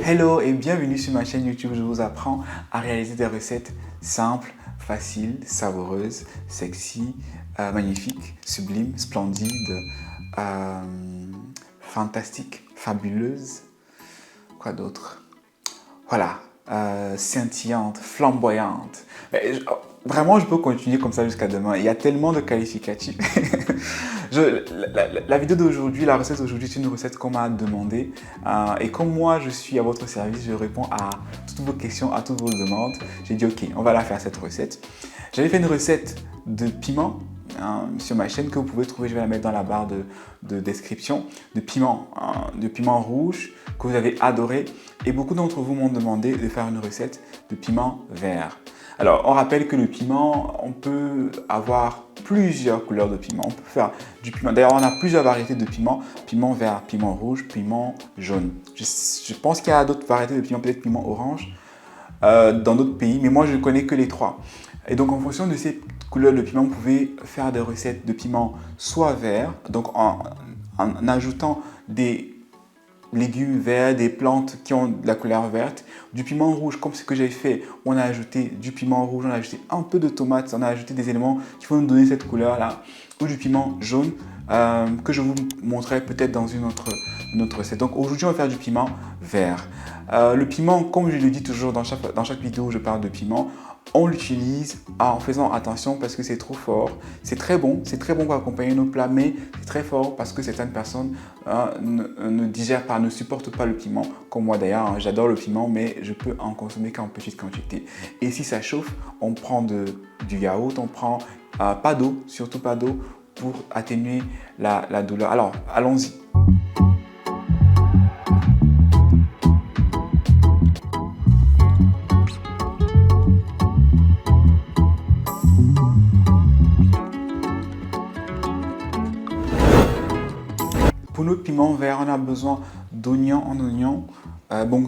Hello et bienvenue sur ma chaîne YouTube. Je vous apprends à réaliser des recettes simples, faciles, savoureuses, sexy, magnifiques, sublimes, splendides, fantastiques, fabuleuses. Quoi d'autre? Voilà, scintillantes, flamboyantes. Vraiment, je peux continuer comme ça jusqu'à demain. Il y a tellement de qualificatifs. La vidéo d'aujourd'hui, la recette d'aujourd'hui, c'est une recette qu'on m'a demandé. Et comme moi, je suis à votre service, je réponds à toutes vos questions, à toutes vos demandes. J'ai dit, ok, on va la faire cette recette. J'avais fait une recette de piment sur ma chaîne que vous pouvez trouver, je vais la mettre dans la barre de description, de piment rouge que vous avez adoré. Et beaucoup d'entre vous m'ont demandé de faire une recette de piment vert. Alors, on rappelle que le piment, on peut avoir plusieurs couleurs de piment. On peut faire du piment. D'ailleurs, on a plusieurs variétés de piment. Piment vert, piment rouge, piment jaune. Je pense qu'il y a d'autres variétés de piment, peut-être piment orange, dans d'autres pays. Mais moi, je ne connais que les trois. Et donc, en fonction de ces couleurs de piment, vous pouvez faire des recettes de piment soit vert, donc en ajoutant des légumes verts, des plantes qui ont de la couleur verte, du piment rouge comme ce que j'ai fait, on a ajouté du piment rouge, on a ajouté un peu de tomates, on a ajouté des éléments qui vont nous donner cette couleur là, ou du piment jaune que je vous montrerai peut-être dans une autre recette. Donc aujourd'hui on va faire du piment vert. Le piment, comme je le dis toujours dans chaque vidéo où je parle de piment, on l'utilise en faisant attention parce que c'est trop fort. C'est très bon pour accompagner nos plats, mais c'est très fort parce que certaines personnes ne digèrent pas, ne supportent pas le piment. Comme moi d'ailleurs, j'adore le piment, mais je peux en consommer qu'en petite quantité. Et si ça chauffe, on prend du yaourt, on prend pas d'eau, surtout pas d'eau, pour atténuer la douleur. Alors, allons-y. Pour notre piment vert, on a besoin d'oignons en oignon. Bon,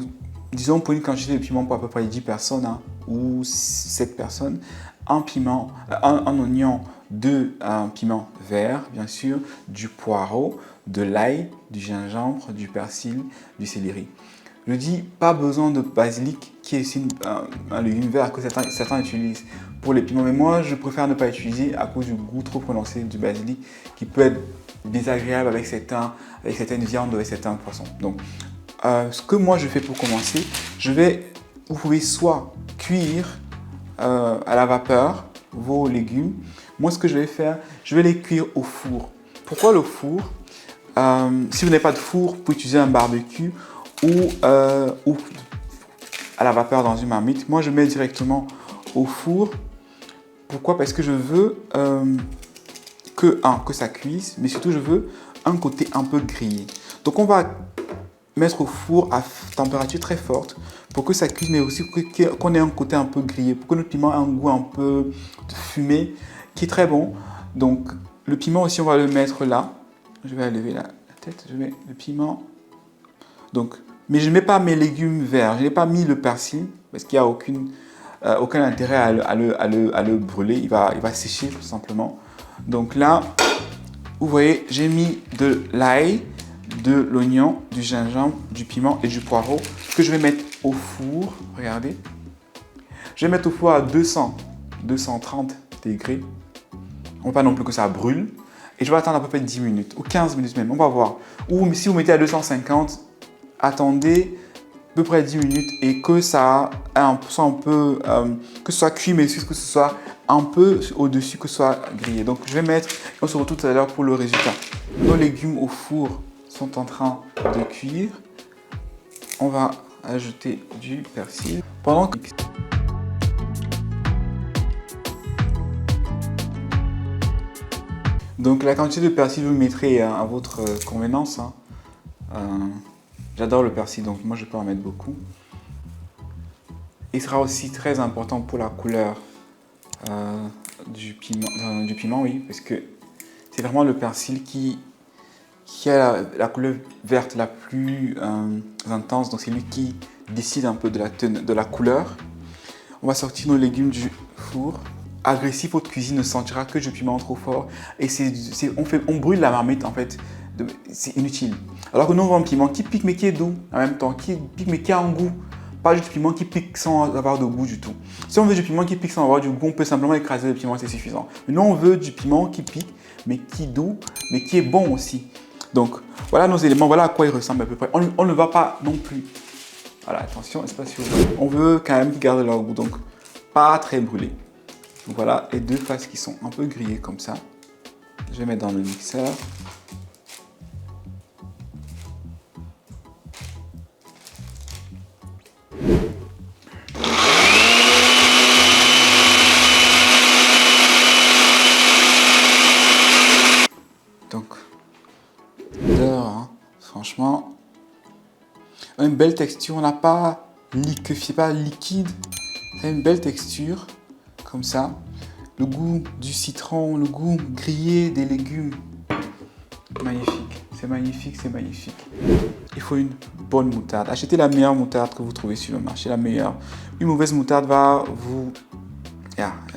disons pour une quantité de piment pour à peu près 10 personnes ou 7 personnes. Un oignon, un piment vert, bien sûr, du poireau, de l'ail, du gingembre, du persil, du céleri. Je dis pas besoin de basilic, qui est aussi un légume vert que certains utilisent pour les piments. Mais moi, je préfère ne pas utiliser à cause du goût trop prononcé du basilic qui peut être désagréable avec certaines viandes ou avec certains poissons. Donc, ce que moi je fais pour commencer, vous pouvez soit cuire à la vapeur vos légumes. Moi, ce que je vais faire, je vais les cuire au four. Pourquoi le four? Si vous n'avez pas de four, vous pouvez utiliser un barbecue ou à la vapeur dans une marmite. Moi, je mets directement au four. Pourquoi? Parce que je veux que ça cuise, mais surtout je veux un côté un peu grillé. Donc on va mettre au four à température très forte pour que ça cuise, mais aussi qu'on ait un côté un peu grillé, pour que notre piment ait un goût un peu de fumée qui est très bon. Donc le piment aussi, on va le mettre là. Je vais lever la tête, je mets le piment. Donc, mais je ne mets pas mes légumes verts, je n'ai pas mis le persil parce qu'il n'y a aucun intérêt à le brûler, il va sécher tout simplement. Donc là, vous voyez, j'ai mis de l'ail, de l'oignon, du gingembre, du piment et du poireau que je vais mettre au four. Regardez. Je vais mettre au four à 230 degrés. On ne veut pas non plus que ça brûle. Et je vais attendre à peu près 10 minutes ou 15 minutes même. On va voir. Ou si vous mettez à 250, attendez à peu près 10 minutes et que ça soit un peu, que ce soit cuit, mais aussi que ce soit un peu au-dessus, que ce soit grillé. Donc je vais mettre, et on se retrouve tout à l'heure pour le résultat. Nos légumes au four sont en train de cuire. On va ajouter du persil. Donc la quantité de persil, vous le mettrez à votre convenance. J'adore le persil, donc moi je peux en mettre beaucoup. Il sera aussi très important pour la couleur du piment, oui, parce que c'est vraiment le persil qui a la couleur verte la plus intense, donc c'est lui qui décide un peu de la couleur. On va sortir nos légumes du four. Agressif, votre cuisine ne sentira que du piment trop fort. Et on brûle la marmite en fait c'est inutile. Alors que nous, on veut un piment qui pique mais qui est doux, en même temps, qui pique mais qui a un goût. Pas juste du piment qui pique sans avoir de goût du tout. Si on veut du piment qui pique sans avoir du goût, on peut simplement écraser le piment, c'est suffisant. Mais nous, on veut du piment qui pique, mais qui est doux, mais qui est bon aussi. Donc, voilà nos éléments, voilà à quoi ils ressemblent à peu près. On ne va pas non plus. Voilà, attention, c'est pas sûr. On veut quand même qu'ils gardent leur goût, donc pas très brûlé. Donc voilà les deux faces qui sont un peu grillées comme ça. Je vais mettre dans le mixeur. Donc, l'odeur, hein, franchement, une belle texture. On n'a pas liquéfié, pas liquide. C'est une belle texture, comme ça. Le goût du citron, le goût grillé des légumes. Magnifique, c'est magnifique, c'est magnifique. Il faut une bonne moutarde. Achetez la meilleure moutarde que vous trouvez sur le marché, la meilleure. Une mauvaise moutarde elle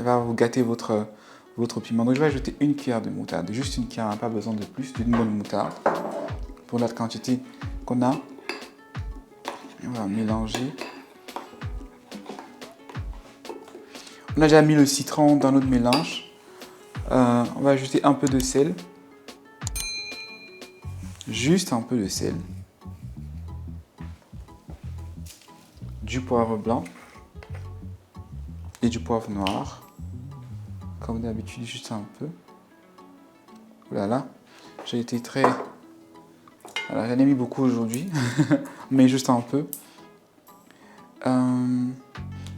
va vous gâter votre piment. Donc je vais ajouter une cuillère de moutarde, juste une cuillère, pas besoin de plus, d'une bonne moutarde. Pour la quantité qu'on a. Et on va mélanger. On a déjà mis le citron dans notre mélange. On va ajouter un peu de sel. Juste un peu de sel. Du poivre blanc. Et du poivre noir. Comme d'habitude, juste un peu. Voilà. J'ai été très... Voilà, j'en ai mis beaucoup aujourd'hui. Mais juste un peu.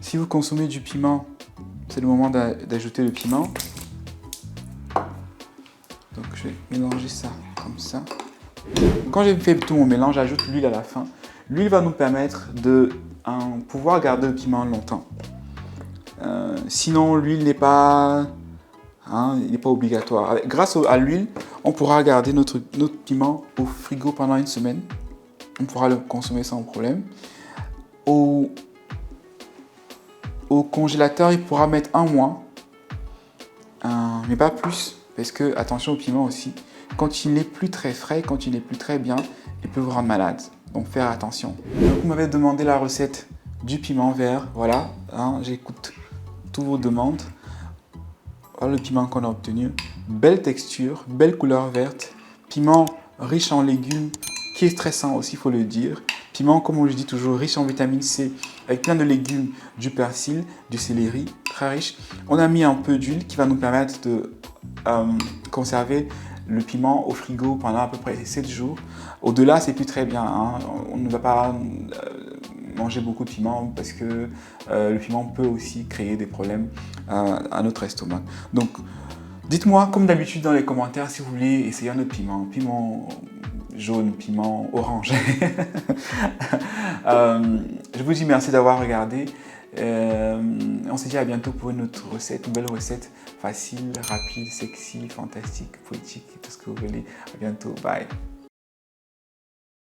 Si vous consommez du piment, c'est le moment d'ajouter le piment. Donc je vais mélanger ça comme ça. Quand j'ai fait tout mon mélange, j'ajoute l'huile à la fin. L'huile va nous permettre de pouvoir garder le piment longtemps. Sinon, l'huile n'est pas, il n'est pas obligatoire. Grâce à l'huile, on pourra garder notre piment au frigo pendant une semaine. On pourra le consommer sans problème. Au congélateur, il pourra mettre un mois, mais pas plus, parce que, attention au piment aussi, quand il n'est plus très frais, quand il n'est plus très bien, il peut vous rendre malade. Donc faire attention. Donc, vous m'avez demandé la recette du piment vert, voilà, j'écoute toutes vos demandes. Voilà le piment qu'on a obtenu. Belle texture, belle couleur verte, piment riche en légumes, qui est très sain aussi, il faut le dire. Piment, comme on le dit toujours, riche en vitamine C, avec plein de légumes, du persil, du céleri, très riche. On a mis un peu d'huile qui va nous permettre de conserver le piment au frigo pendant à peu près 7 jours. Au-delà, c'est plus très bien. On ne va pas manger beaucoup de piment parce que le piment peut aussi créer des problèmes à notre estomac. Donc, dites-moi, comme d'habitude dans les commentaires, si vous voulez essayer un autre piment. Piment jaune, piment orange. Je vous dis merci d'avoir regardé. On se dit à bientôt pour une autre recette, une belle recette facile, rapide, sexy, fantastique, poétique, tout ce que vous voulez. À bientôt, bye.